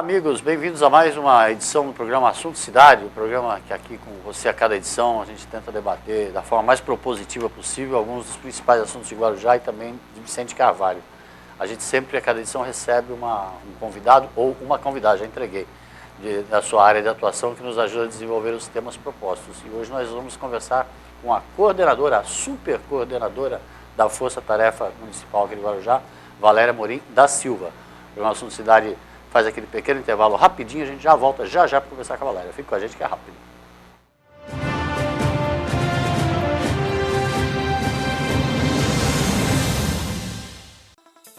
amigos, bem-vindos a mais uma edição do programa Assunto Cidade, o programa que aqui com você a cada edição a gente tenta debater da forma mais propositiva possível alguns dos principais assuntos de Guarujá e também de Vicente Carvalho. A gente sempre a cada edição recebe um convidado ou uma convidada, já entreguei, da sua área de atuação que nos ajuda a desenvolver os temas propostos. E hoje nós vamos conversar com a coordenadora, a super coordenadora da Força Tarefa Municipal aqui de Guarujá, Valéria Morim da Silva. O programa Assunto Cidade faz aquele pequeno intervalo rapidinho, a gente já volta já para conversar com a Valéria. Fique com a gente que é rápido.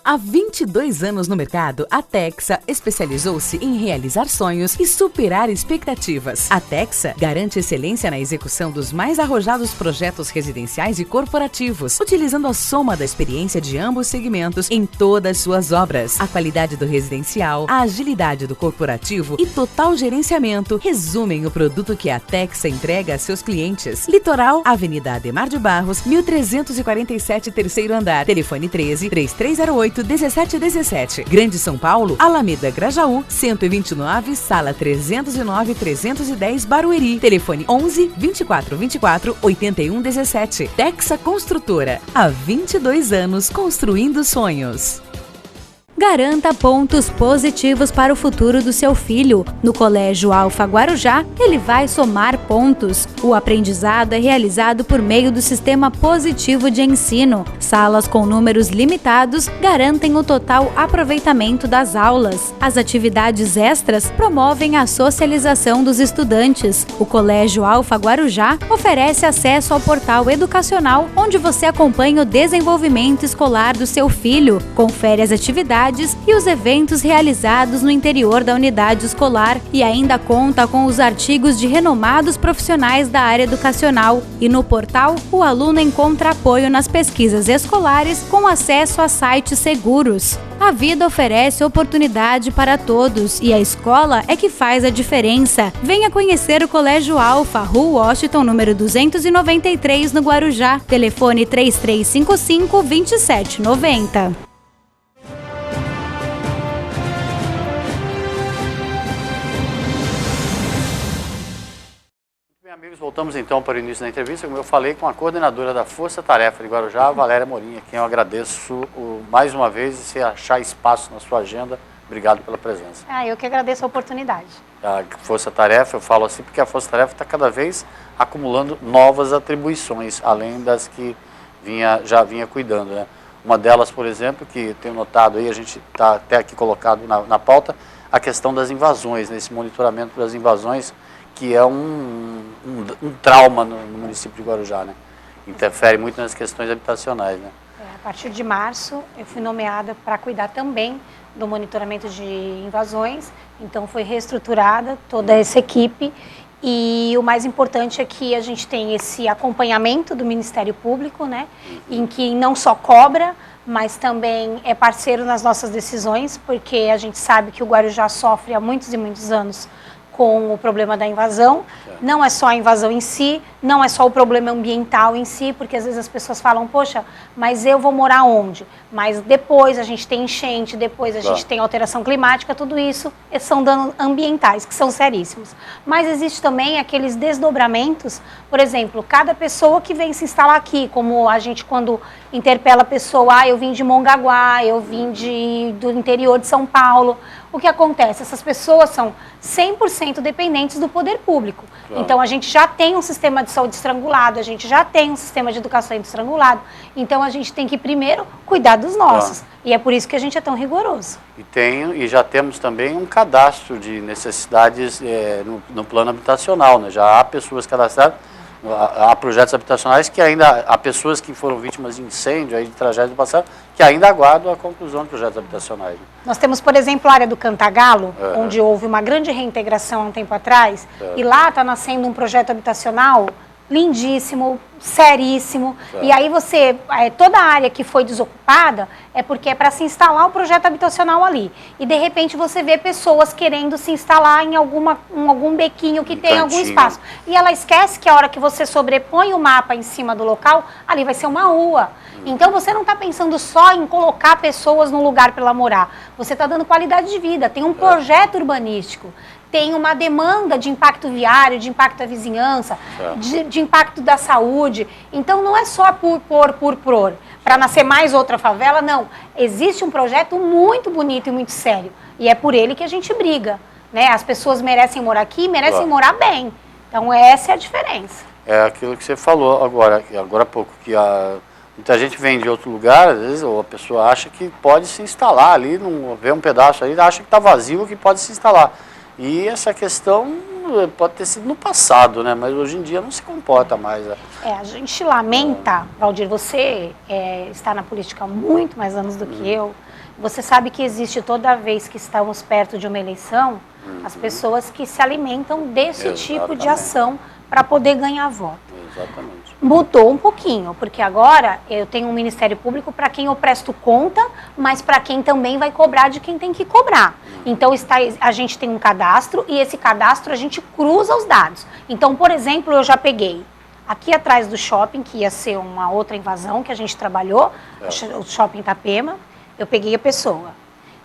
Há 22 anos no mercado, a Texa especializou-se em realizar sonhos e superar expectativas. A Texa garante excelência na execução dos mais arrojados projetos residenciais e corporativos, utilizando a soma da experiência de ambos segmentos em todas suas obras. A qualidade do residencial, a agilidade do corporativo e total gerenciamento resumem o produto que a Texa entrega a seus clientes. Litoral, Avenida Ademar de Barros, 1347, terceiro andar. Telefone 13-3308-1717. Grande São Paulo, Alameda Grajaú, 129, sala 309-310, Barueri. Telefone 11-2424-8117. Texa Construtora, há 22 anos construindo sonhos. Garanta pontos positivos para o futuro do seu filho. No Colégio Alfa Guarujá, ele vai somar pontos. O aprendizado é realizado por meio do sistema positivo de ensino. Salas com números limitados garantem o total aproveitamento das aulas. As atividades extras promovem a socialização dos estudantes. O Colégio Alfa Guarujá oferece acesso ao portal educacional, onde você acompanha o desenvolvimento escolar do seu filho, confere as atividades e os eventos realizados no interior da unidade escolar e ainda conta com os artigos de renomados profissionais da área educacional. E no portal, o aluno encontra apoio nas pesquisas escolares com acesso a sites seguros. A vida oferece oportunidade para todos e a escola é que faz a diferença. Venha conhecer o Colégio Alfa, Rua Washington, número 293, no Guarujá. Telefone 3355-2790. Amigos, voltamos então para o início da entrevista, como eu falei, com a coordenadora da Força Tarefa de Guarujá, Valéria Morim, a quem eu agradeço mais uma vez e se achar espaço na sua agenda. Obrigado pela presença. Eu que agradeço a oportunidade. A Força Tarefa, eu falo assim porque a Força Tarefa está cada vez acumulando novas atribuições, além das que já vinha cuidando, né? Uma delas, por exemplo, que tenho notado aí, a gente está até aqui colocado na pauta, a questão das invasões, né? Esse monitoramento das invasões, que é um trauma no município de Guarujá, né? Interfere muito nas questões habitacionais, né? A partir de março, eu fui nomeada para cuidar também do monitoramento de invasões, então foi reestruturada toda essa equipe e o mais importante é que a gente tem esse acompanhamento do Ministério Público, né? Em que não só cobra, mas também é parceiro nas nossas decisões, porque a gente sabe que o Guarujá sofre há muitos e muitos anos com o problema da invasão. Não é só a invasão em si, não é só o problema ambiental em si, porque às vezes as pessoas falam, poxa, mas eu vou morar onde? Mas depois a gente tem enchente, depois a gente tem alteração climática, tudo isso são danos ambientais, que são seríssimos. Mas existe também aqueles desdobramentos, por exemplo, cada pessoa que vem se instalar aqui, como a gente quando interpela a pessoa, eu vim de Mongaguá, eu vim do interior de São Paulo. O que acontece? Essas pessoas são 100% dependentes do poder público. Então, a gente já tem um sistema de saúde estrangulado, a gente já tem um sistema de educação estrangulado. Então, a gente tem que, primeiro, cuidar dos nossos. E é por isso que a gente é tão rigoroso. E já temos também um cadastro de necessidades no plano habitacional, né? Já há pessoas cadastradas. Há projetos habitacionais que ainda, há pessoas que foram vítimas de incêndio, aí de tragédia do passado, que ainda aguardam a conclusão de projetos habitacionais. Nós temos, por exemplo, a área do Cantagalo, onde houve uma grande reintegração há um tempo atrás, e lá está nascendo um projeto habitacional lindíssimo, seríssimo. Certo. E aí você, toda a área que foi desocupada é porque é para se instalar o projeto habitacional ali. E de repente você vê pessoas querendo se instalar em algum bequinho que tem algum espaço. E ela esquece que a hora que você sobrepõe o mapa em cima do local, ali vai ser uma rua. Então você não está pensando só em colocar pessoas no lugar para ela morar. Você está dando qualidade de vida, tem um projeto urbanístico. Tem uma demanda de impacto viário, de impacto da vizinhança, de impacto da saúde. Então, não é só por para nascer mais outra favela, não. Existe um projeto muito bonito e muito sério. E é por ele que a gente briga. Né? As pessoas merecem morar aqui, merecem morar bem. Então, essa é a diferença. É aquilo que você falou agora há pouco, que muita gente vem de outro lugar, às vezes, ou a pessoa acha que pode se instalar ali, vê um pedaço ali, acha que está vazio, que pode se instalar. E essa questão pode ter sido no passado, né? Mas hoje em dia não se comporta mais. A gente lamenta, Valdir, você está na política há muito mais anos do que eu. Você sabe que existe toda vez que estamos perto de uma eleição, as pessoas que se alimentam desse tipo de ação para poder ganhar voto. Exatamente. Mudou um pouquinho, porque agora eu tenho um Ministério Público para quem eu presto conta, mas para quem também vai cobrar de quem tem que cobrar. Então a gente tem um cadastro e esse cadastro a gente cruza os dados. Então, por exemplo, eu já peguei aqui atrás do shopping, que ia ser uma outra invasão que a gente trabalhou, o shopping Itapema, eu peguei a pessoa.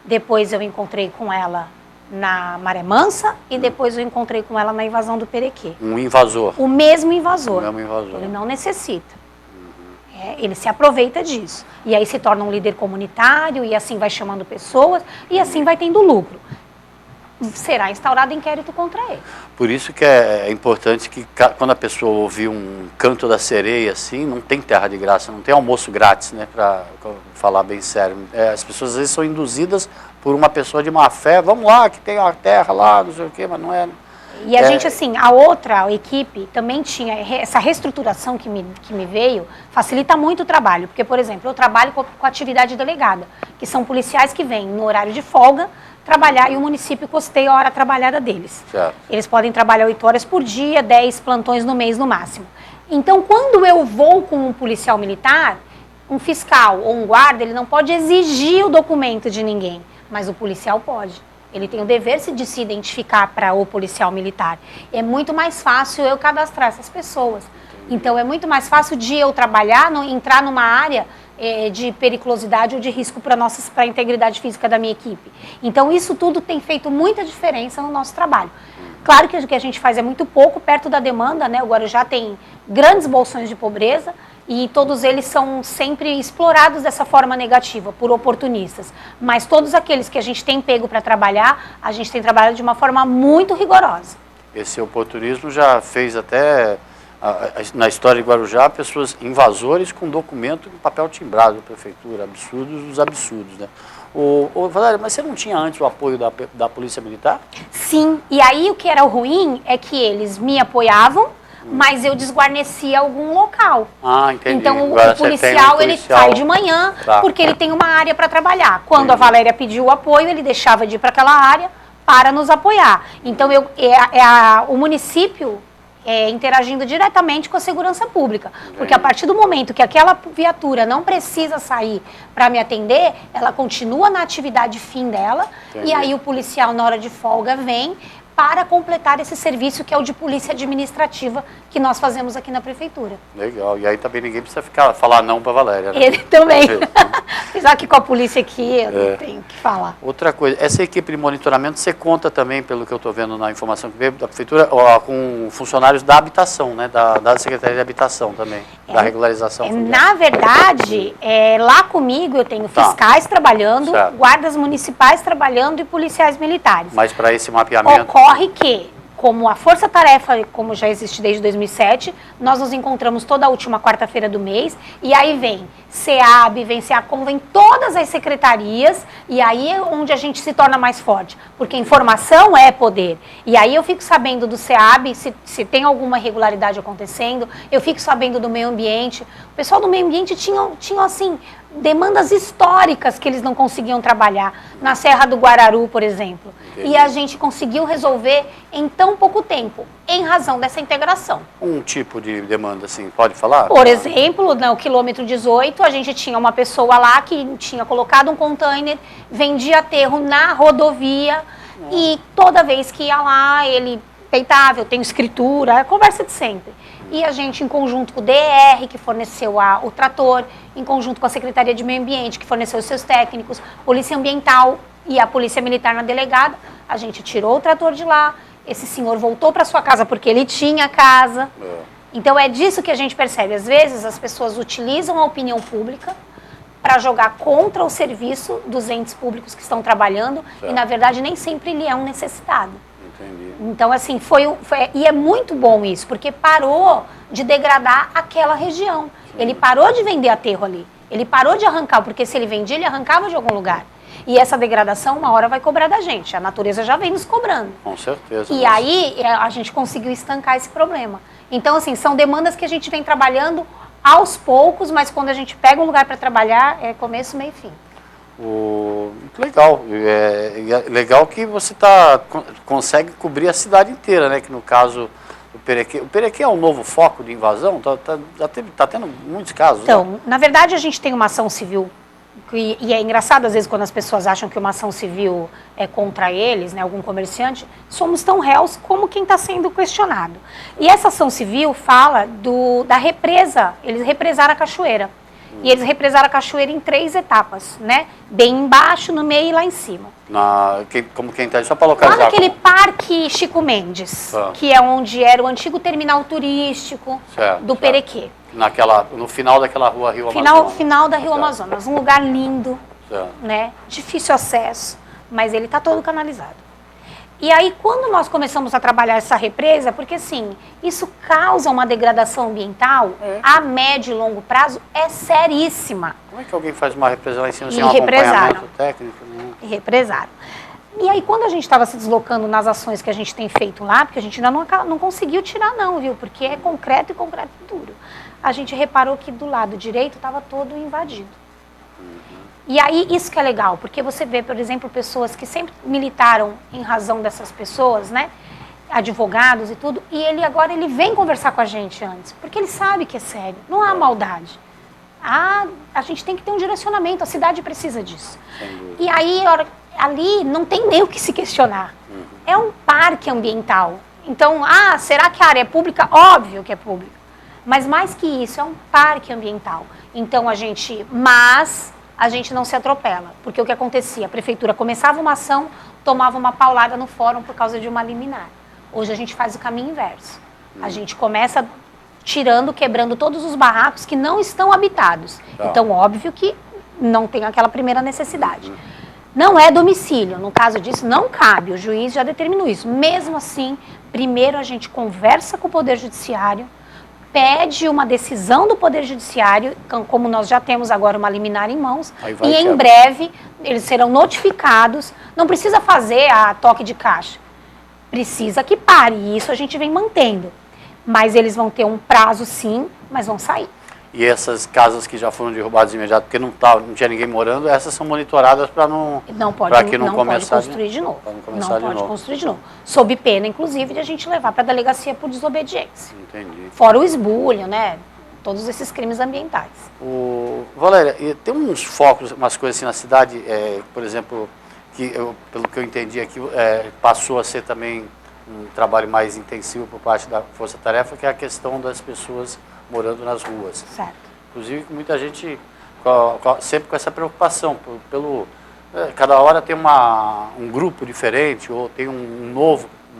Depois eu encontrei com ela na Maré Mansa e depois eu encontrei com ela na invasão do Perequê. Um invasor. O mesmo invasor. O mesmo invasor. Ele não necessita. Ele se aproveita disso. E aí se torna um líder comunitário e assim vai chamando pessoas e assim vai tendo lucro. Será instaurado inquérito contra ele. Por isso que é importante que quando a pessoa ouvir um canto da sereia assim, não tem terra de graça, não tem almoço grátis, né, para falar bem sério. As pessoas às vezes são induzidas por uma pessoa de má fé, vamos lá, que tem a terra lá, não sei o quê, mas não é. E a gente, assim, a outra equipe também tinha essa reestruturação que me veio, facilita muito o trabalho. Porque, por exemplo, eu trabalho com atividade delegada, que são policiais que vêm no horário de folga trabalhar e o município custeia a hora trabalhada deles. Certo. Eles podem trabalhar 8 horas por dia, 10 plantões no mês no máximo. Então, quando eu vou com um policial militar, um fiscal ou um guarda, ele não pode exigir o documento de ninguém, mas o policial pode. Ele tem o dever de se identificar para o policial militar. É muito mais fácil eu cadastrar essas pessoas. Então, é muito mais fácil de eu trabalhar, entrar numa área de periculosidade ou de risco para a integridade física da minha equipe. Então, isso tudo tem feito muita diferença no nosso trabalho. Claro que o que a gente faz é muito pouco, perto da demanda, né? O Guarujá tem grandes bolsões de pobreza e todos eles são sempre explorados dessa forma negativa, por oportunistas. Mas todos aqueles que a gente tem pego para trabalhar, a gente tem trabalhado de uma forma muito rigorosa. Esse oportunismo já fez até, na história de Guarujá, pessoas invasores com documento com papel timbrado da prefeitura, absurdos dos absurdos, né? Valéria, mas você não tinha antes o apoio da Polícia Militar? Sim, e aí o que era ruim é que eles me apoiavam, mas eu desguarnecia algum local. Ah, entendi. Então Agora o policial, ele sai de manhã, porque ele tem uma área para trabalhar. Quando a Valéria pediu o apoio, ele deixava de ir para aquela área para nos apoiar. Então o município interagindo diretamente com a segurança pública. Porque a partir do momento que aquela viatura não precisa sair para me atender, ela continua na atividade fim dela, e aí o policial, na hora de folga, vem para completar esse serviço que é o de polícia administrativa que nós fazemos aqui na prefeitura. Legal, e aí também ninguém precisa falar não para a Valéria, né? Ele também. Apesar que com a polícia aqui eu não tenho o que falar. Outra coisa, essa equipe de monitoramento, você conta também, pelo que eu estou vendo na informação que veio da prefeitura, com funcionários da habitação, né? Da Secretaria de Habitação também, da regularização. Na verdade, lá comigo eu tenho fiscais trabalhando, guardas municipais trabalhando e policiais militares. Mas para esse mapeamento... Ocorre que, como a força-tarefa, como já existe desde 2007, nós nos encontramos toda a última quarta-feira do mês, e aí vem SEAB, vem SEACOM, vem todas as secretarias, e aí é onde a gente se torna mais forte, porque informação é poder. E aí eu fico sabendo do SEAB, se tem alguma irregularidade acontecendo, eu fico sabendo do meio ambiente, pessoal do meio ambiente tinha assim, demandas históricas que eles não conseguiam trabalhar. Na Serra do Guararu, por exemplo. Entendi. E a gente conseguiu resolver em tão pouco tempo, em razão dessa integração. Um tipo de demanda, assim, pode falar? Por exemplo, no quilômetro 18, a gente tinha uma pessoa lá que tinha colocado um container, vendia aterro na rodovia, e toda vez que ia lá, ele peitava, eu tenho escritura, conversa de sempre. E a gente, em conjunto com o DR, que forneceu o trator, em conjunto com a Secretaria de Meio Ambiente, que forneceu os seus técnicos, Polícia Ambiental e a Polícia Militar na delegada, a gente tirou o trator de lá, esse senhor voltou para sua casa porque ele tinha casa. Então é disso que a gente percebe. Às vezes as pessoas utilizam a opinião pública para jogar contra o serviço dos entes públicos que estão trabalhando, e na verdade nem sempre ele é um necessitado. Entendi. Então, assim, e é muito bom isso, porque parou de degradar aquela região. Sim. Ele parou de vender aterro ali. Ele parou de arrancar, porque se ele vendia, ele arrancava de algum lugar. E essa degradação, uma hora vai cobrar da gente. A natureza já vem nos cobrando. Com certeza. E aí, a gente conseguiu estancar esse problema. Então, assim, são demandas que a gente vem trabalhando aos poucos, mas quando a gente pega um lugar para trabalhar, é começo, meio e fim. Muito legal. É legal que você consegue cobrir a cidade inteira, né? Que no caso do Perequê. O Perequê é um novo foco de invasão? Tá tendo muitos casos. Então, né? Na verdade, a gente tem uma ação civil, e é engraçado às vezes quando as pessoas acham que uma ação civil é contra eles, né, algum comerciante, somos tão réus como quem está sendo questionado. E essa ação civil fala da represa, eles represaram a cachoeira. E eles represaram a cachoeira em 3 etapas, né? Bem embaixo, no meio e lá em cima. Como quem está só para localizar. Lá naquele Parque Chico Mendes, que é onde era o antigo terminal turístico do Perequê. No final daquela rua Rio Amazonas. Final da Rio Amazonas. Um lugar lindo, né? Difícil acesso, mas ele está todo canalizado. E aí, quando nós começamos a trabalhar essa represa, porque assim, isso causa uma degradação ambiental a médio e longo prazo, é seríssima. Como é que alguém faz uma represa lá em cima sem um acompanhamento técnico? Né? E represaram. E aí, quando a gente estava se deslocando nas ações que a gente tem feito lá, porque a gente ainda não conseguiu tirar não, viu? Porque é concreto e concreto duro. A gente reparou que do lado direito estava todo invadido. E aí, isso que é legal, porque você vê, por exemplo, pessoas que sempre militaram em razão dessas pessoas, né? Advogados e tudo, e agora ele vem conversar com a gente antes, porque ele sabe que é sério, não há maldade. A gente tem que ter um direcionamento, a cidade precisa disso. E aí, ali não tem nem o que se questionar. É um parque ambiental. Então, será que a área é pública? Óbvio que é pública. Mas mais que isso, é um parque ambiental. Então, a gente não se atropela, porque o que acontecia? A prefeitura começava uma ação, tomava uma paulada no fórum por causa de uma liminar. Hoje a gente faz o caminho inverso. A gente começa quebrando todos os barracos que não estão habitados. Então, óbvio que não tem aquela primeira necessidade. Não é domicílio, no caso disso não cabe, o juiz já determinou isso. Mesmo assim, primeiro a gente conversa com o Poder Judiciário, pede uma decisão do Poder Judiciário, como nós já temos agora uma liminar em mãos, e em breve eles serão notificados. Não precisa fazer a toque de caixa, precisa que pare, e isso a gente vem mantendo. Mas eles vão ter um prazo sim, mas vão sair. E essas casas que já foram derrubadas de imediato, porque não tinha ninguém morando, essas são monitoradas para não pode construir de novo. Não pode construir de novo. Sob pena, inclusive, de a gente levar para a delegacia por desobediência. Entendi. Fora o esbulho, né? Todos esses crimes ambientais. Valéria, tem uns focos, umas coisas assim na cidade, por exemplo, pelo que eu entendi aqui, passou a ser também um trabalho mais intensivo por parte da Força Tarefa, que é a questão das pessoas morando nas ruas. Certo. Inclusive, muita gente sempre com essa preocupação, cada hora tem um grupo diferente, ou tem um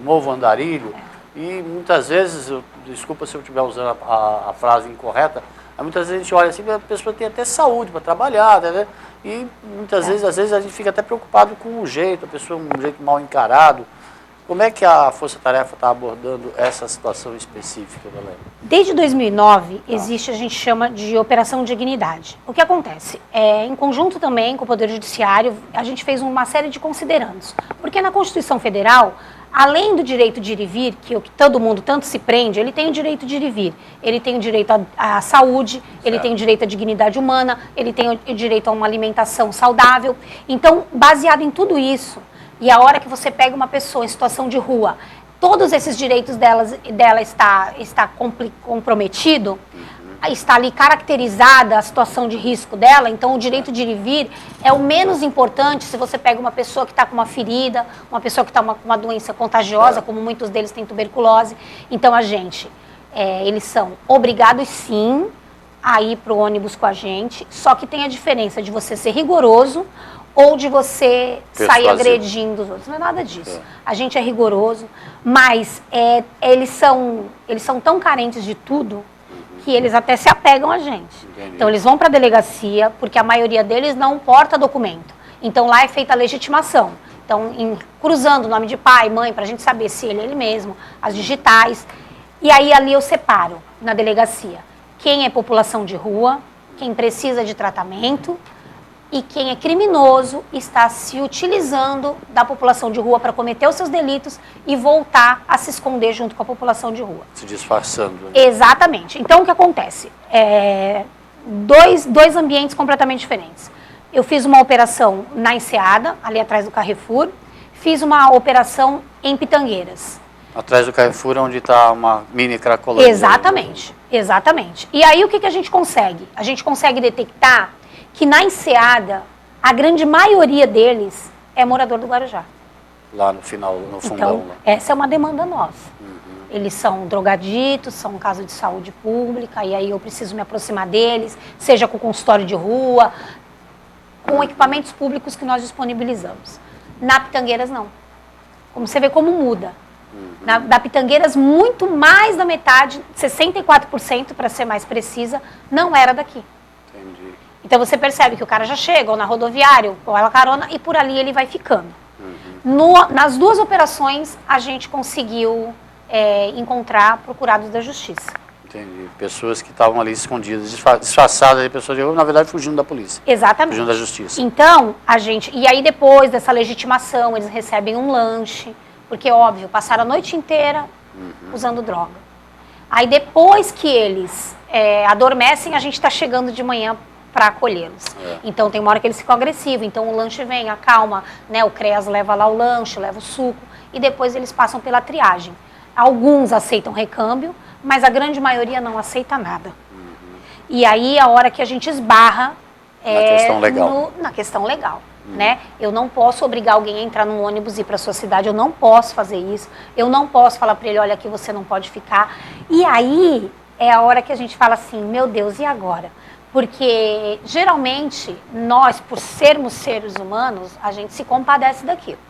novo andarilho, e muitas vezes, desculpa se eu estiver usando a frase incorreta, muitas vezes a gente olha assim, a pessoa tem até saúde para trabalhar, né? E muitas vezes, às vezes a gente fica até preocupado com o jeito, a pessoa um jeito mal encarado. Como é que a Força Tarefa está abordando essa situação específica, Valéria? Desde 2009, existe, a gente chama de Operação Dignidade. O que acontece? Em conjunto também com o Poder Judiciário, a gente fez uma série de considerandos. Porque na Constituição Federal, além do direito de ir e vir, que todo mundo tanto se prende, ele tem o direito de ir e vir. Ele tem o direito à saúde, ele tem o direito à dignidade humana, ele tem o direito a uma alimentação saudável. Então, baseado em tudo isso, e a hora que você pega uma pessoa em situação de rua, todos esses direitos dela está comprometido, está ali caracterizada a situação de risco dela, então o direito de ir e vir é o menos importante se você pega uma pessoa que está com uma ferida, uma pessoa que está com uma doença contagiosa, como muitos deles têm tuberculose. Então, eles são obrigados sim a ir para o ônibus com a gente, só que tem a diferença de você ser rigoroso ou de você sair agredindo os outros. Não é nada disso. A gente é rigoroso, mas eles são tão carentes de tudo que eles até se apegam a gente. Entendi. Então, eles vão para a delegacia, porque a maioria deles não porta documento. Então, lá é feita a legitimação. Então, cruzando o nome de pai, mãe, para a gente saber se ele é ele mesmo, as digitais. E aí, ali eu separo, na delegacia, quem é população de rua, quem precisa de tratamento e quem é criminoso está se utilizando da população de rua para cometer os seus delitos e voltar a se esconder junto com a população de rua. Se disfarçando. Né? Exatamente. Então, o que acontece? Dois ambientes completamente diferentes. Eu fiz uma operação na Enseada, ali atrás do Carrefour, fiz uma operação em Pitangueiras. Atrás do Carrefour, onde está uma mini Cracolândia. Exatamente, exatamente. E aí, o que a gente consegue? A gente consegue detectar que na Enseada, a grande maioria deles é morador do Guarujá. Lá no final, no fundão. Então, lá. essa é uma demanda nossa. Eles são drogaditos, são um caso de saúde pública, e aí eu preciso me aproximar deles, seja com consultório de rua, com equipamentos públicos que nós disponibilizamos. Na Pitangueiras, não. Como você vê como muda. Da Pitangueiras, muito mais da metade, 64%, para ser mais precisa, não era daqui. Entendi. Então, você percebe que o cara já chega, ou na rodoviária, ou ela carona, e por ali ele vai ficando. Nas duas operações, a gente conseguiu encontrar procurados da justiça. Entendi. Pessoas que estavam ali escondidas, disfarçadas de pessoas de rua, na verdade, fugindo da polícia. Exatamente. Fugindo da justiça. Então, e aí depois dessa legitimação, eles recebem um lanche, porque, óbvio, passaram a noite inteira usando droga. Aí depois que eles adormecem, a gente está chegando de manhã para acolhê-los. Então, tem uma hora que eles ficam agressivos, então o lanche vem, acalma, né? O CREAS leva lá o lanche, leva o suco, e depois eles passam pela triagem. Alguns aceitam recâmbio, mas a grande maioria não aceita nada. E aí, a hora que a gente esbarra na questão legal. Né? Eu não posso obrigar alguém a entrar num ônibus e ir para a sua cidade, eu não posso fazer isso, eu não posso falar para ele, olha, aqui você não pode ficar. E aí é a hora que a gente fala assim, meu Deus, e agora? Porque geralmente nós, por sermos seres humanos, a gente se compadece daquilo.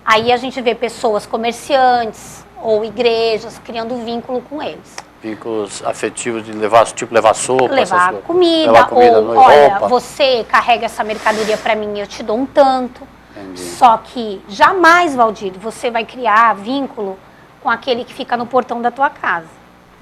Aí a gente vê pessoas, comerciantes ou igrejas criando vínculo com eles. Vínculos afetivos de levar sopa, levar comida, ou olha, você carrega essa mercadoria para mim e eu te dou um tanto. Entendi. Só que jamais, Valdir, você vai criar vínculo com aquele que fica no portão da tua casa.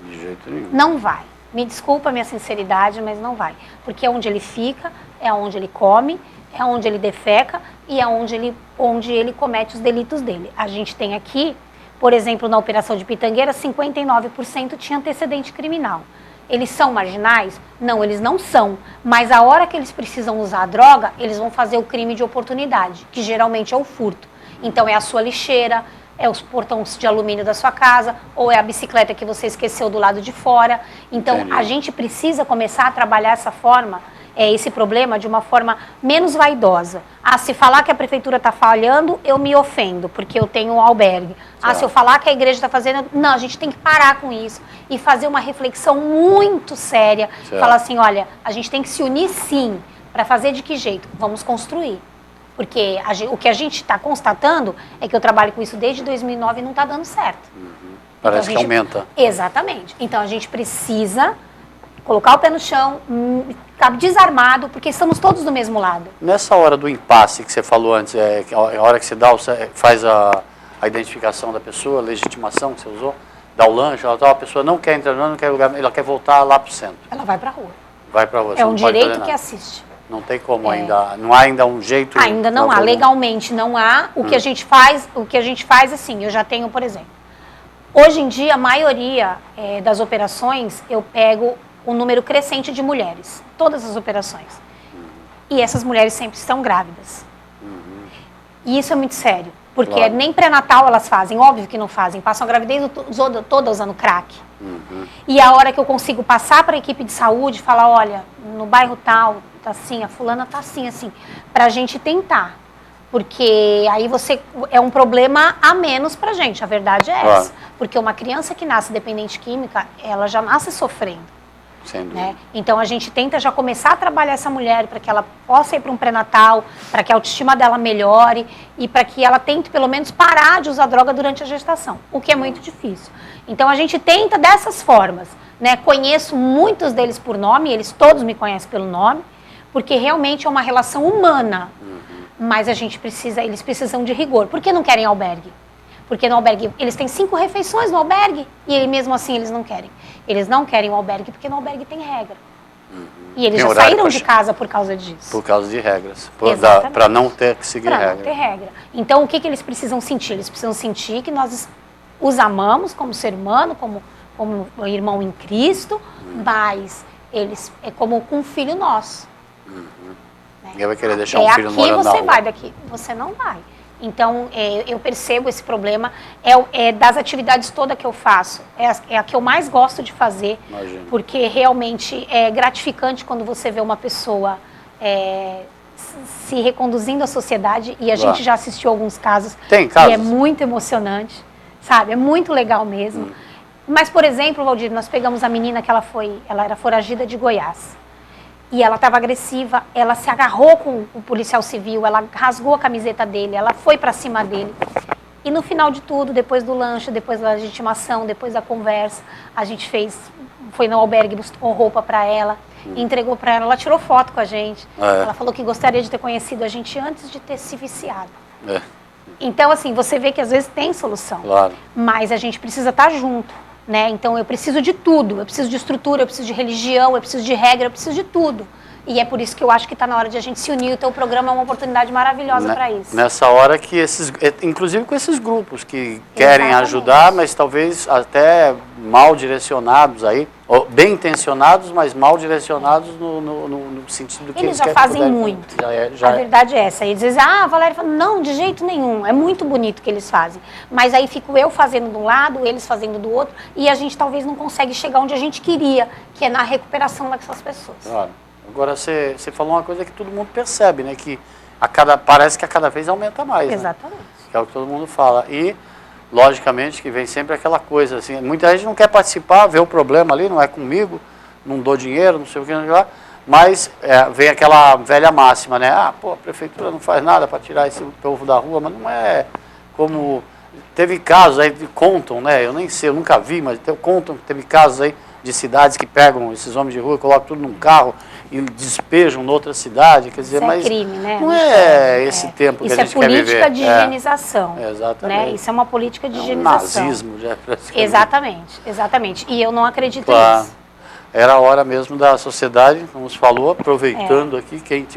De jeito nenhum. Não vai. Me desculpa a minha sinceridade, mas não vai. Porque é onde ele fica, é onde ele come, é onde ele defeca e é onde ele comete os delitos dele. A gente tem aqui, por exemplo, na operação de Pitangueira, 59% tinha antecedente criminal. Eles são marginais? Não, eles não são. Mas a hora que eles precisam usar a droga, eles vão fazer o crime de oportunidade, que geralmente é o furto. Então é a sua lixeira, é os portões de alumínio da sua casa, ou é a bicicleta que você esqueceu do lado de fora. Então, Entendi. A gente precisa começar a trabalhar esse problema de uma forma menos vaidosa. Se falar que a prefeitura está falhando, eu me ofendo, porque eu tenho um albergue. Se eu falar que a igreja está fazendo... Não, a gente tem que parar com isso e fazer uma reflexão muito séria. Certo. Falar assim, olha, a gente tem que se unir sim. Para fazer de que jeito? Vamos construir. Porque o que a gente está constatando é que eu trabalho com isso desde 2009 e não está dando certo. Parece que aumenta. Exatamente. Então, a gente precisa colocar o pé no chão, ficar desarmado, porque estamos todos do mesmo lado. Nessa hora do impasse que você falou antes, a hora que você faz a identificação da pessoa, a legitimação que você usou, dá o lanche, a pessoa não quer entrar, não quer lugar, ela quer voltar lá para o centro. Ela vai para a rua. Vai para a rua. É um direito que assiste. Não tem como ainda, não há ainda um jeito... Ainda não há, legalmente não há. O que a gente faz assim, eu já tenho, por exemplo, hoje em dia a maioria das operações eu pego um número crescente de mulheres, todas as operações. E essas mulheres sempre estão grávidas. E isso é muito sério, porque nem pré-natal elas fazem, óbvio que não fazem, passam a gravidez toda usando crack. E a hora que eu consigo passar para a equipe de saúde, falar, olha, no bairro tal, tá assim, a fulana tá assim, pra gente tentar. Porque aí é um problema a menos pra gente, a verdade é essa. Porque uma criança que nasce dependente química, ela já nasce sofrendo. Sem dúvida. Né? Então a gente tenta já começar a trabalhar essa mulher para que ela possa ir para um pré-natal, para que a autoestima dela melhore e para que ela tente pelo menos parar de usar droga durante a gestação, o que é muito difícil. Então a gente tenta dessas formas, né? Conheço muitos deles por nome, eles todos me conhecem pelo nome, porque realmente é uma relação humana, mas eles precisam de rigor. Por que não querem albergue? Porque no albergue, eles têm 5 refeições no albergue e mesmo assim eles não querem. Eles não querem o albergue porque no albergue tem regra. E eles já saíram de casa por causa disso. Por causa de regras. Para não ter que seguir regra. Para não ter regra. Então, o que eles precisam sentir? Eles precisam sentir que nós os amamos como ser humano, como irmão em Cristo, mas eles é como um filho nosso. Né? Ninguém vai querer deixar um filho morando na rua. Aqui você vai, daqui você não vai. Então, eu percebo esse problema, das atividades todas que eu faço, é a que eu mais gosto de fazer, Imagino. Porque realmente é gratificante quando você vê uma pessoa se reconduzindo à sociedade, e a gente já assistiu alguns casos, e é muito emocionante, sabe? É muito legal mesmo. Mas, por exemplo, Valdir, nós pegamos a menina que ela era foragida de Goiás. E ela estava agressiva, ela se agarrou com o policial civil, ela rasgou a camiseta dele, ela foi para cima dele. E no final de tudo, depois do lanche, depois da legitimação, depois da conversa, a gente foi no albergue, buscou roupa para ela, entregou para ela, ela tirou foto com a gente. Ela falou que gostaria de ter conhecido a gente antes de ter se viciado. Então, assim, você vê que às vezes tem solução, mas a gente precisa estar junto. Né? Então, eu preciso de tudo, eu preciso de estrutura, eu preciso de religião, eu preciso de regra, eu preciso de tudo. E é por isso que eu acho que está na hora de a gente se unir. O teu programa é uma oportunidade maravilhosa para isso. Nessa hora que inclusive com esses grupos que querem ajudar, mas talvez até mal direcionados aí, ou bem intencionados, mas mal direcionados no sentido que eles já fazem muito. A verdade é essa. Eles dizem, Valéria, não, de jeito nenhum. É muito bonito o que eles fazem. Mas aí fico eu fazendo de um lado, eles fazendo do outro, e a gente talvez não consegue chegar onde a gente queria, que é na recuperação dessas pessoas. Claro. Agora, você falou uma coisa que todo mundo percebe, né? Que parece que a cada vez aumenta mais. Exatamente. Né? Que é o que todo mundo fala. E, logicamente, que vem sempre aquela coisa, assim, muita gente não quer participar, vê o problema ali, não é comigo, não dou dinheiro, não sei o que, não sei lá, mas vem aquela velha máxima, né? A prefeitura não faz nada para tirar esse povo da rua, mas não é como... Teve casos aí, contam, né? Eu nem sei, eu nunca vi, mas contam que teve casos aí de cidades que pegam esses homens de rua e colocam tudo num carro e despejam noutra cidade, quer dizer, isso mas crime, né? Não é esse tempo que a gente quer viver. Isso é política de higienização. Exatamente. Né? Isso é uma política de higienização. Nazismo, já Exatamente. E eu não acredito nisso. Era a hora mesmo da sociedade, como se falou, aproveitando aqui, quem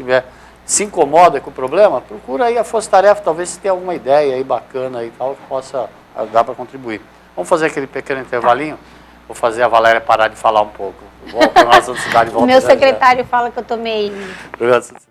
se incomoda com o problema, procura aí a Força Tarefa, talvez você tenha alguma ideia aí bacana aí, tal, que possa dar para contribuir. Vamos fazer aquele pequeno intervalinho? Vou fazer a Valéria parar de falar um pouco. Volta para a nossa cidade. O meu secretário fala que eu tomei... Obrigado, cidade.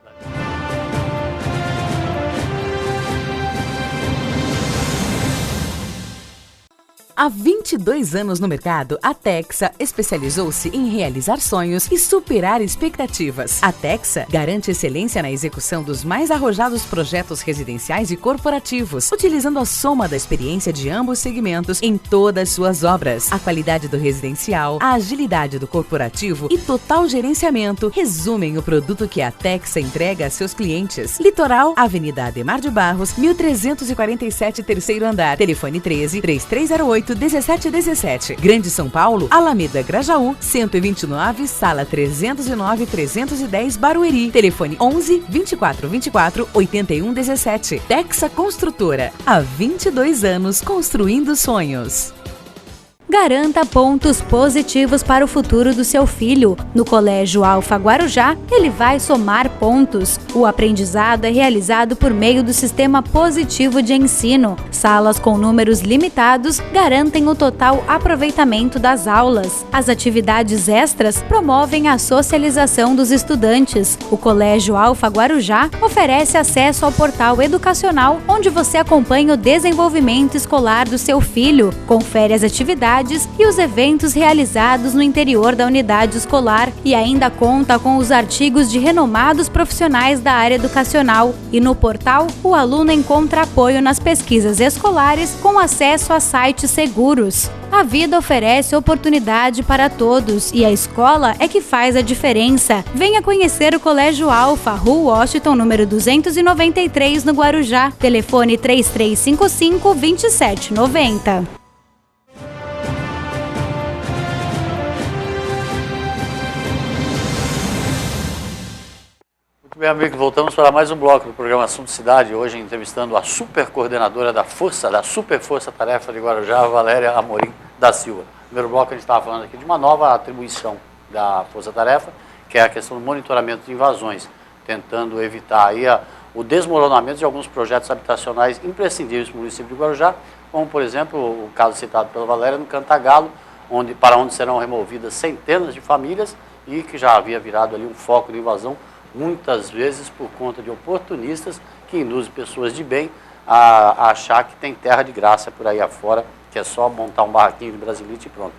Há 22 anos no mercado, a Texa especializou-se em realizar sonhos e superar expectativas. A Texa garante excelência na execução dos mais arrojados projetos residenciais e corporativos, utilizando a soma da experiência de ambos segmentos em todas suas obras. A qualidade do residencial, a agilidade do corporativo e total gerenciamento resumem o produto que a Texa entrega a seus clientes. Litoral, Avenida Ademar de Barros, 1347, terceiro andar. Telefone 13-3308-1717. Grande São Paulo, Alameda Grajaú, 129, sala 309-310, Barueri. Telefone 11-2424-8117. Texa Construtora. Há 22 anos construindo sonhos. garanta pontos positivos para o futuro do seu filho. No Colégio Alfa Guarujá, ele vai somar pontos. O aprendizado é realizado por meio do sistema positivo de ensino. Salas com números limitados garantem o total aproveitamento das aulas. As atividades extras promovem a socialização dos estudantes. O Colégio Alfa Guarujá oferece acesso ao portal educacional, onde você acompanha o desenvolvimento escolar do seu filho, confere as atividades e os eventos realizados no interior da unidade escolar e ainda conta com os artigos de renomados profissionais da área educacional. E no portal, o aluno encontra apoio nas pesquisas escolares com acesso a sites seguros. A vida oferece oportunidade para todos e a escola é que faz a diferença. Venha conhecer o Colégio Alfa, Rua Washington, número 293, no Guarujá. Telefone 3355-2790. Muito bem, amigos, voltamos para mais um bloco do programa Assunto Cidade, hoje entrevistando a super coordenadora da Super Força Tarefa de Guarujá, Valéria Amorim da Silva. No primeiro bloco a gente estava falando aqui de uma nova atribuição da Força Tarefa, que é a questão do monitoramento de invasões, tentando evitar aí o desmoronamento de alguns projetos habitacionais imprescindíveis para o município de Guarujá, como por exemplo o caso citado pela Valéria no Cantagalo, para onde serão removidas centenas de famílias e que já havia virado ali um foco de invasão, muitas vezes por conta de oportunistas que induzem pessoas de bem a achar que tem terra de graça por aí afora, que é só montar um barraquinho de Brasilite e pronto.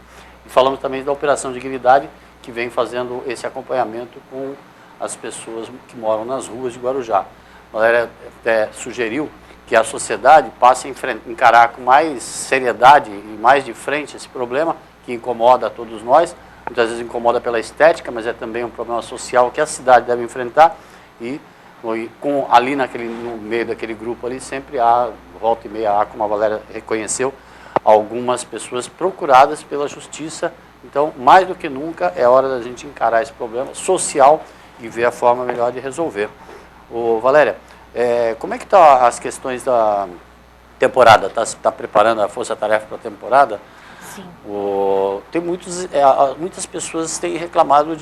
E falamos também da Operação Dignidade, que vem fazendo esse acompanhamento com as pessoas que moram nas ruas de Guarujá. A Valéria até sugeriu que a sociedade passe a encarar com mais seriedade e mais de frente esse problema que incomoda a todos nós, muitas vezes incomoda pela estética, mas é também um problema social que a cidade deve enfrentar e ali no meio daquele grupo ali sempre há, volta e meia há, como a Valéria reconheceu, algumas pessoas procuradas pela justiça. Então, mais do que nunca, é hora da gente encarar esse problema social e ver a forma melhor de resolver. Valéria, como é que estão as questões da temporada? Está preparando a Força Tarefa para a temporada? Sim. Muitas pessoas têm reclamado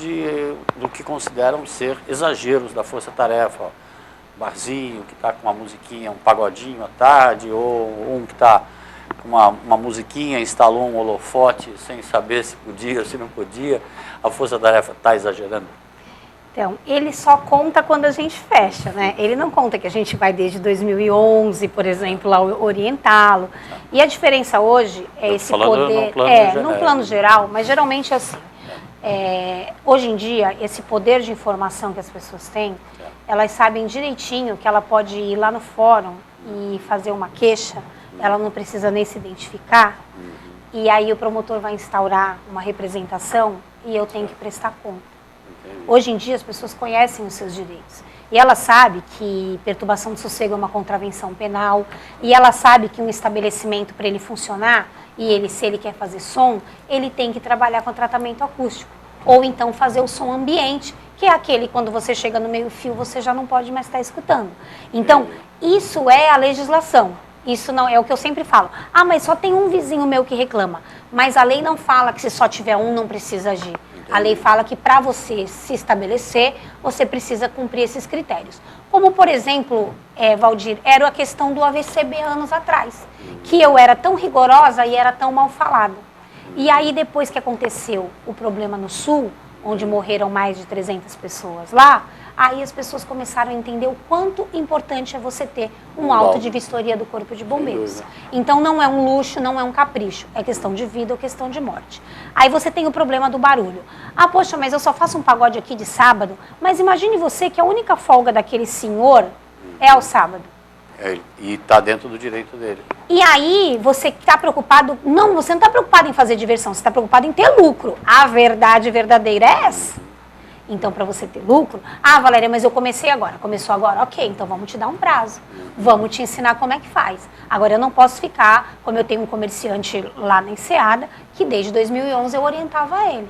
do que consideram ser exageros da Força Tarefa. Barzinho que está com uma musiquinha, um pagodinho à tarde, ou um que está com uma musiquinha, instalou um holofote sem saber se podia ou se não podia. A Força Tarefa está exagerando? Então, ele só conta quando a gente fecha, né? Ele não conta que a gente vai desde 2011, por exemplo, lá orientá-lo. E a diferença hoje é esse poder... num plano geral, mas geralmente é assim. Hoje em dia, esse poder de informação que as pessoas têm, elas sabem direitinho que ela pode ir lá no fórum e fazer uma queixa, ela não precisa nem se identificar, e aí o promotor vai instaurar uma representação e eu tenho que prestar conta. Hoje em dia as pessoas conhecem os seus direitos e ela sabe que perturbação de sossego é uma contravenção penal e ela sabe que um estabelecimento, para ele funcionar, e se ele quer fazer som, ele tem que trabalhar com tratamento acústico ou então fazer o som ambiente, que é aquele quando você chega no meio fio você já não pode mais estar escutando. Então isso é a legislação. Isso não é o que eu sempre falo. Ah, mas só tem um vizinho meu que reclama. Mas a lei não fala que se só tiver um não precisa agir. A lei fala que para você se estabelecer, você precisa cumprir esses critérios. Como, por exemplo, Valdir, era a questão do AVCB anos atrás, que eu era tão rigorosa e era tão mal falada. E aí, depois que aconteceu o problema no Sul, onde morreram mais de 300 pessoas lá, aí as pessoas começaram a entender o quanto importante é você ter um auto de vistoria do Corpo de Bombeiros. Então não é um luxo, não é um capricho, é questão de vida ou questão de morte. Aí você tem o problema do barulho. Ah, poxa, mas eu só faço um pagode aqui de sábado, mas imagine você que a única folga daquele senhor é ao sábado. E está dentro do direito dele. E aí você está preocupado, não, você não está preocupado em fazer diversão, você está preocupado em ter lucro. A verdade verdadeira é essa. Então, para você ter lucro, Valéria, mas eu comecei agora. Começou agora? Ok, então vamos te dar um prazo. Vamos te ensinar como é que faz. Agora, eu não posso ficar, como eu tenho um comerciante lá na Enseada, que desde 2011 eu orientava ele.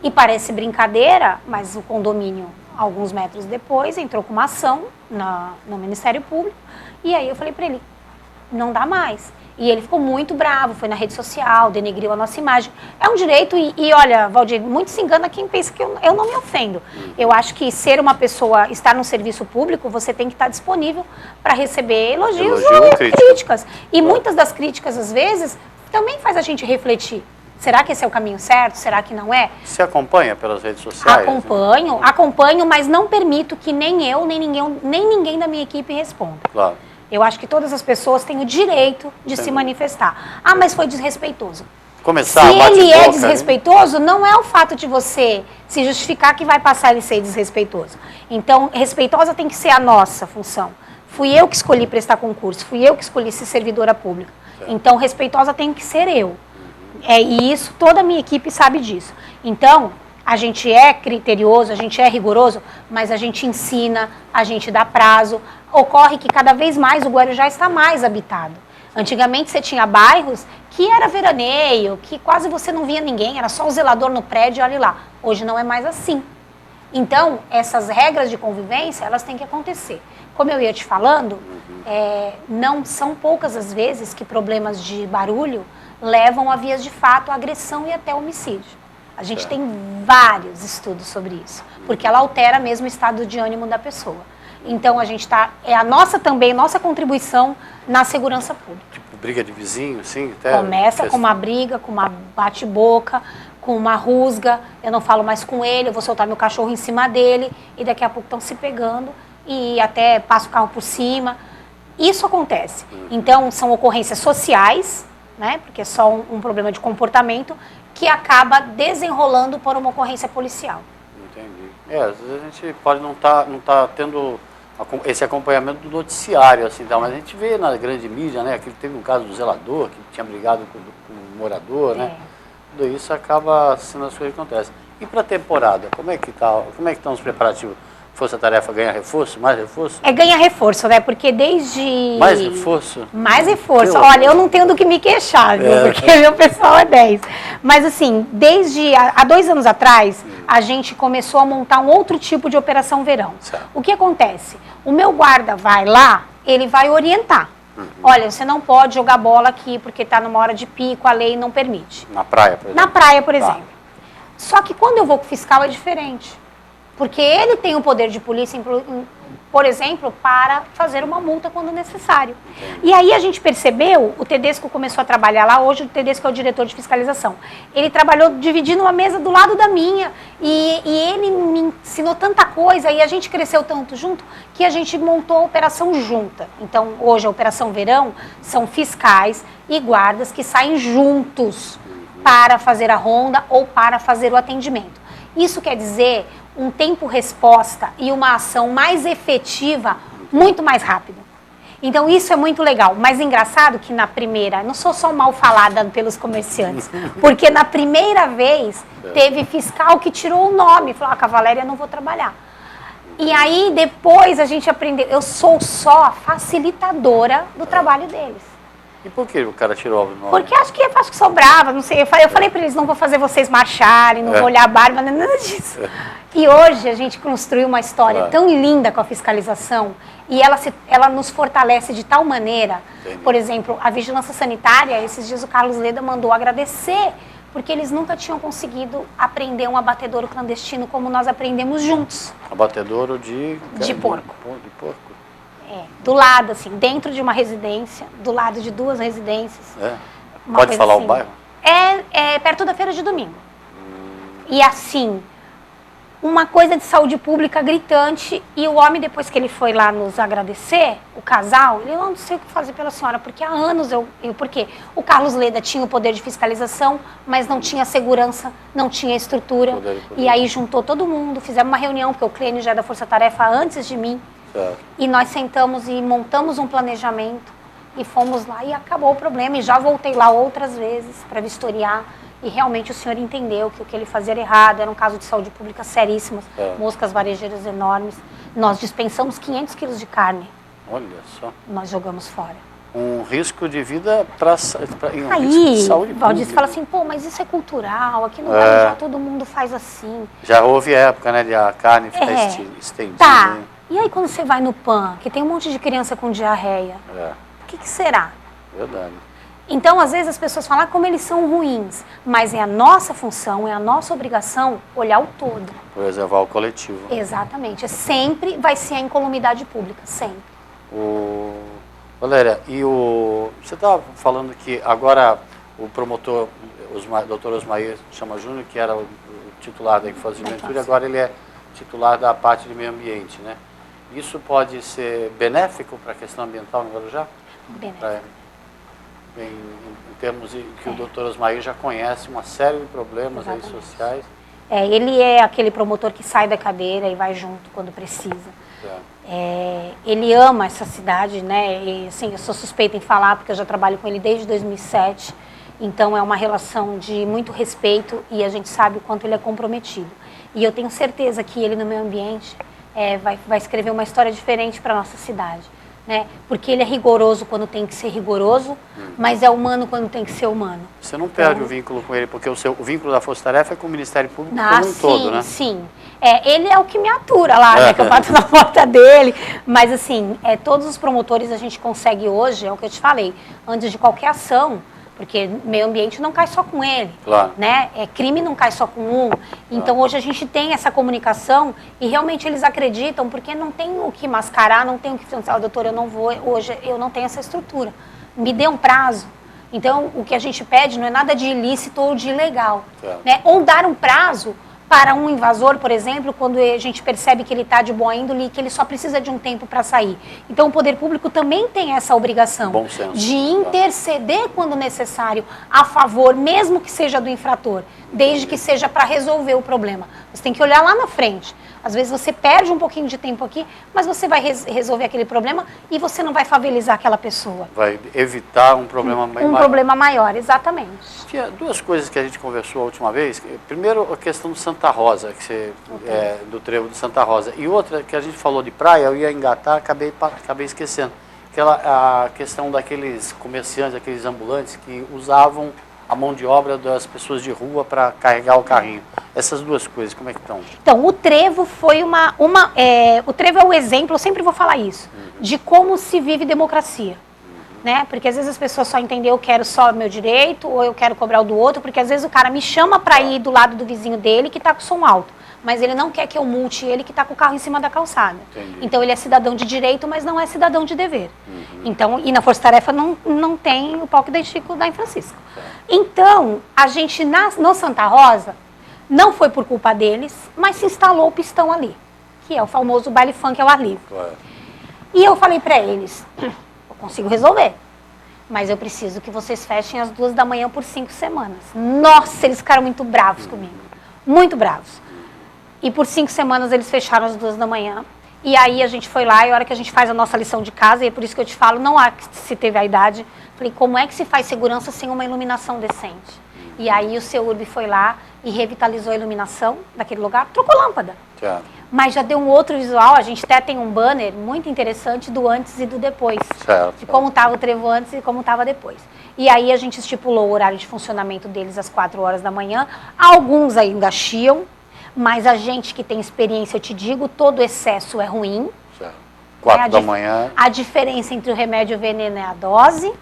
E parece brincadeira, mas o condomínio, alguns metros depois, entrou com uma ação no Ministério Público. E aí eu falei para ele, não dá mais. E ele ficou muito bravo, foi na rede social, denegriu a nossa imagem. É um direito e olha, Valdir, muito se engana quem pensa que eu não me ofendo. Eu acho que ser uma pessoa, estar no serviço público, você tem que estar disponível para receber elogios ou críticas. E muitas das críticas, às vezes, também faz a gente refletir. Será que esse é o caminho certo? Será que não é? Você acompanha pelas redes sociais? Acompanho, mas não permito que nem eu, nem ninguém da minha equipe responda. Claro. Eu acho que todas as pessoas têm o direito de se manifestar. Ah, mas foi desrespeitoso. Se ele é desrespeitoso, não é o fato de você se justificar que vai passar ele ser desrespeitoso. Então, respeitosa tem que ser a nossa função. Fui eu que escolhi prestar concurso, fui eu que escolhi ser servidora pública. Então, respeitosa tem que ser eu. E isso, toda a minha equipe sabe disso. Então, a gente é criterioso, a gente é rigoroso, mas a gente ensina, a gente dá prazo. Ocorre que cada vez mais o Guarujá está mais habitado. Antigamente você tinha bairros que era veraneio, que quase você não via ninguém, era só o zelador no prédio, olha lá. Hoje não é mais assim. Então, essas regras de convivência, elas têm que acontecer. Como eu ia te falando, não são poucas as vezes que problemas de barulho levam a vias de fato, a agressão e até homicídio. A gente tem vários estudos sobre isso, porque ela altera mesmo o estado de ânimo da pessoa. Então, a gente nossa contribuição na segurança pública. Tipo, briga de vizinho, sim? Até começa com uma briga, com uma bate-boca, com uma rusga, eu não falo mais com ele, eu vou soltar meu cachorro em cima dele, e daqui a pouco estão se pegando, e até passa o carro por cima. Isso acontece. Então, são ocorrências sociais, né, porque é só um problema de comportamento, que acaba desenrolando por uma ocorrência policial. Entendi. Às vezes a gente pode não tá tendo esse acompanhamento do noticiário, assim, mas a gente vê na grande mídia, né, que teve um caso do zelador, que tinha brigado com um morador, né, tudo isso acaba sendo as coisas que acontecem. E para a temporada, como é que estão os preparativos? Força Tarefa ganha reforço? Mais reforço? Ganha reforço, né? Porque desde... Mais reforço? Mais reforço. Olha, eu não tenho do que me queixar, viu? Porque meu pessoal é 10. Mas assim, desde há 2 anos atrás, a gente começou a montar um outro tipo de operação verão. Certo. O que acontece? O meu guarda vai lá, ele vai orientar. Olha, você não pode jogar bola aqui porque está numa hora de pico, a lei não permite. Na praia, por exemplo? Na praia, por exemplo. Só que quando eu vou com o fiscal é diferente. Porque ele tem o poder de polícia, por exemplo, para fazer uma multa quando necessário. E aí a gente percebeu, o Tedesco começou a trabalhar lá, hoje o Tedesco é o diretor de fiscalização. Ele trabalhou dividindo uma mesa do lado da minha, e ele me ensinou tanta coisa, e a gente cresceu tanto junto, que a gente montou a operação junta. Então, hoje a Operação Verão são fiscais e guardas que saem juntos para fazer a ronda ou para fazer o atendimento. Isso quer dizer um tempo-resposta e uma ação mais efetiva, muito mais rápido. Então, isso é muito legal. Mas engraçado que na primeira, não sou só mal falada pelos comerciantes, porque na primeira vez teve fiscal que tirou o nome, falou, com a Valéria eu não vou trabalhar. E aí, depois a gente aprendeu, eu sou só facilitadora do trabalho deles. E por que o cara tirou o nome? Porque acho que sobrava, não sei. Eu falei para eles, não vou fazer vocês marcharem, não vou olhar a barba, nada disso. E hoje a gente construiu uma história tão linda com a fiscalização e ela nos fortalece de tal maneira. Entendi. Por exemplo, a vigilância sanitária, esses dias o Carlos Leda mandou agradecer, porque eles nunca tinham conseguido aprender um abatedouro clandestino como nós aprendemos juntos. Abatedouro de porco. De porco. Do lado, assim, dentro de uma residência, do lado de 2 residências. Pode falar assim. O bairro? É perto da Feira de Domingo. E assim, uma coisa de saúde pública gritante, e o homem, depois que ele foi lá nos agradecer, o casal, ele não sei o que fazer pela senhora, porque há anos porque o Carlos Leda tinha o poder de fiscalização, mas não tinha segurança, não tinha estrutura, e aí juntou todo mundo, fizemos uma reunião, porque o Clênio já é da Força Tarefa antes de mim, e nós sentamos e montamos um planejamento e fomos lá e acabou o problema. E já voltei lá outras vezes para vistoriar e realmente o senhor entendeu que o que ele fazia era errado, era um caso de saúde pública seríssimo, moscas varejeiras enormes. Nós dispensamos 500 quilos de carne. Olha só. Nós jogamos fora. Um risco de vida para aí, saúde pública. Valdir fala assim, pô, mas isso é cultural, aqui no Guarujá todo mundo faz assim. Já houve época, né, de a carne ficar estendida. Tá. E aí quando você vai no PAN, que tem um monte de criança com diarreia, o que será? Verdade. Então, às vezes, as pessoas falam como eles são ruins, mas é a nossa função, é a nossa obrigação olhar o todo. Preservar o coletivo. Exatamente. Sempre vai ser a incolumidade pública, sempre. Valéria, você estava falando que agora o promotor, doutor Osmair Chama Júnior, que era o titular da Infância e Juventude, agora ele é titular da parte de meio ambiente, né? Isso pode ser benéfico para a questão ambiental no Guarujá? Benéfico. Em termos de que o doutor Osmair já conhece uma série de problemas aí sociais. Ele é aquele promotor que sai da cadeira e vai junto quando precisa. Ele ama essa cidade, né? E, assim, eu sou suspeita em falar porque eu já trabalho com ele desde 2007. Então é uma relação de muito respeito e a gente sabe o quanto ele é comprometido. E eu tenho certeza que ele no meio ambiente vai escrever uma história diferente para a nossa cidade. Né? Porque ele é rigoroso quando tem que ser rigoroso, mas é humano quando tem que ser humano. Você não perde o vínculo com ele, porque o vínculo da Força Tarefa é com o Ministério Público como um todo, né? Sim. Ele é o que me atura lá, né? Que eu bato na porta dele. Mas assim, todos os promotores a gente consegue hoje, é o que eu te falei, antes de qualquer ação, porque meio ambiente não cai só com ele, claro. Né? Crime não cai só com um. Então hoje a gente tem essa comunicação e realmente eles acreditam, porque não tem o que mascarar, não tem o que pensar, doutor, eu não vou, hoje eu não tenho essa estrutura. Me dê um prazo. Então o que a gente pede não é nada de ilícito ou de ilegal, né? Ou dar um prazo para um invasor, por exemplo, quando a gente percebe que ele está de boa índole e que ele só precisa de um tempo para sair. Então, o poder público também tem essa obrigação de interceder quando necessário a favor, mesmo que seja do infrator, desde que seja para resolver o problema. Você tem que olhar lá na frente. Às vezes você perde um pouquinho de tempo aqui, mas você vai resolver aquele problema e você não vai favelizar aquela pessoa. Vai evitar um problema maior. Um problema maior, exatamente. Tinha duas coisas que a gente conversou a última vez. Primeiro, a questão do Santa Rosa, do trevo do Santa Rosa. E outra, que a gente falou de praia, eu ia engatar, acabei esquecendo. A questão daqueles comerciantes, aqueles ambulantes que usavam a mão de obra das pessoas de rua para carregar o carrinho. Essas duas coisas, como é que estão? Então, o trevo foi o trevo é o exemplo, eu sempre vou falar isso, de como se vive democracia. Né? Porque às vezes as pessoas só entendem eu quero só meu direito ou eu quero cobrar o do outro, porque às vezes o cara me chama para ir do lado do vizinho dele que está com som alto, mas ele não quer que eu multe ele que está com o carro em cima da calçada. Entendi. Então ele é cidadão de direito, mas não é cidadão de dever. Então, e na Força Tarefa não tem o pau que identifica o da Francisco. Então, a gente no Santa Rosa não foi por culpa deles, mas se instalou o pistão ali, que é o famoso baile funk ao ar livre. E eu falei para eles, eu consigo resolver, mas eu preciso que vocês fechem às 2 da manhã por 5 semanas. Nossa, eles ficaram muito bravos comigo, muito bravos. E por 5 semanas eles fecharam às 2 da manhã. E aí a gente foi lá, e a hora que a gente faz a nossa lição de casa, e é por isso que eu te falo, não há que se teve a idade, falei, como é que se faz segurança sem uma iluminação decente? E aí o CEURB foi lá e revitalizou a iluminação daquele lugar, trocou lâmpada. Mas já deu um outro visual, a gente até tem um banner muito interessante do antes e do depois. De como estava o trevo antes e como estava depois. E aí a gente estipulou o horário de funcionamento deles às 4 horas da manhã, alguns ainda chiam, mas a gente que tem experiência, eu te digo, todo excesso é ruim. 4 da manhã. A diferença entre o remédio e o veneno é a dose.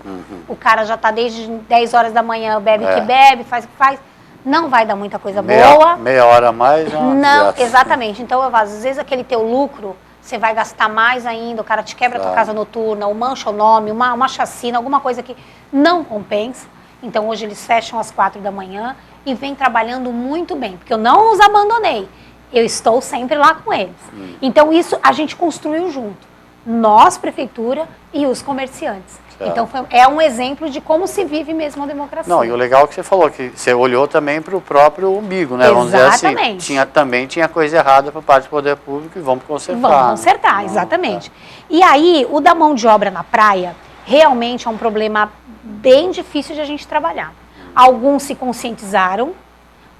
O cara já está desde 10 horas da manhã, bebe o que bebe, faz o que faz. Não vai dar muita coisa boa. Meia hora a mais já. Não, exatamente. Então, às vezes aquele teu lucro, você vai gastar mais ainda, o cara te quebra a tua casa noturna, ou mancha o nome, uma chacina, alguma coisa que não compensa. Então, hoje eles fecham às 4 da manhã e vem trabalhando muito bem, porque eu não os abandonei. Eu estou sempre lá com eles. Então, isso a gente construiu junto. Nós, prefeitura e os comerciantes. Então, é um exemplo de como se vive mesmo a democracia. Não, e o legal é que você falou, que você olhou também para o próprio umbigo, né? Vamos dizer assim. Tinha coisa errada por parte do poder público e vamos consertar. Vamos consertar, exatamente. E aí, o da mão de obra na praia, realmente é um problema bem difícil de a gente trabalhar. Alguns se conscientizaram,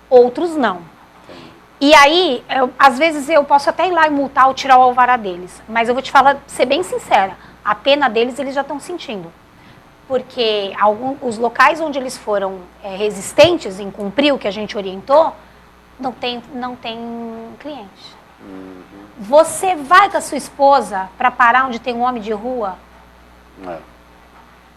outros não. E aí, às vezes eu posso até ir lá e multar ou tirar o alvará deles. Mas eu vou te falar, ser bem sincera, a pena deles eles já estão sentindo. Porque os locais onde eles foram resistentes em cumprir o que a gente orientou, não tem cliente. Você vai com a sua esposa para parar onde tem um homem de rua?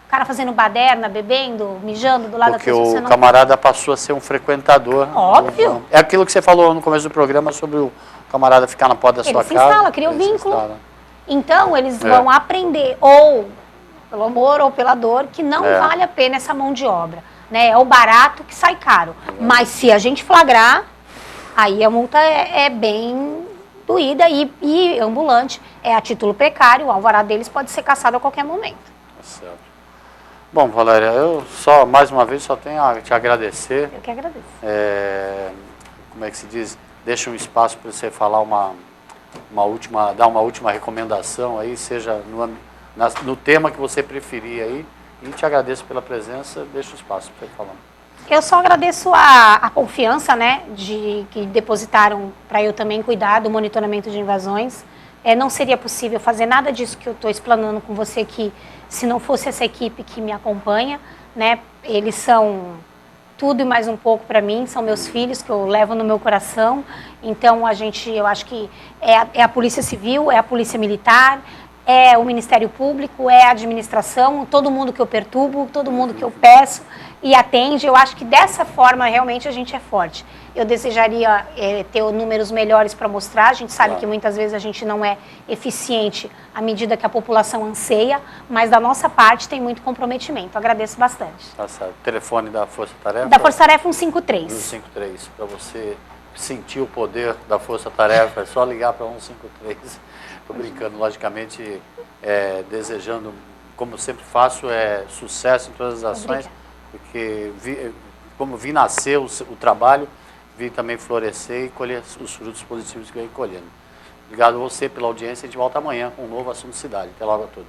O cara fazendo baderna, bebendo, mijando do lado da Porque pessoa. Você o não... camarada passou a ser um frequentador. Óbvio. É aquilo que você falou no começo do programa sobre o camarada ficar na porta da sua casa. Ele se instala, cria um Ele se vínculo. instala. Então, eles vão aprender, ou pelo amor ou pela dor, que não É. vale a pena essa mão de obra. Né? É o barato que sai caro. Mas se a gente flagrar, aí a multa é bem doída e ambulante. É a título precário, o alvará deles pode ser cassado a qualquer momento. Tá certo. Bom, Valéria, eu mais uma vez, só tenho a te agradecer. Eu que agradeço. Como é que se diz? Deixa um espaço para você falar dar uma última recomendação aí, seja no tema que você preferir aí. E te agradeço pela presença, deixa o espaço para você falar. Eu só agradeço a confiança, né, que depositaram para eu também cuidar do monitoramento de invasões. Não seria possível fazer nada disso que eu estou explanando com você aqui se não fosse essa equipe que me acompanha, né? Eles são tudo e mais um pouco para mim, são meus filhos que eu levo no meu coração. Então eu acho que é a Polícia Civil, é a Polícia Militar, é o Ministério Público, é a administração, todo mundo que eu perturbo, todo mundo que eu peço e atende. Eu acho que dessa forma realmente a gente é forte. Eu desejaria ter números melhores para mostrar. A gente sabe que muitas vezes a gente não é eficiente à medida que a população anseia, mas da nossa parte tem muito comprometimento. Agradeço bastante. Tá certo. Telefone da Força Tarefa? Da Força Tarefa 153. 153, para você sentir o poder da Força Tarefa, é só ligar para 153. Estou brincando, logicamente, desejando, como sempre faço, sucesso em todas as ações, porque como vi nascer o trabalho, vi também florescer e colher os frutos positivos que eu venho colhendo. Obrigado a você pela audiência, a gente volta amanhã com um novo assunto cidade. Até logo a todos.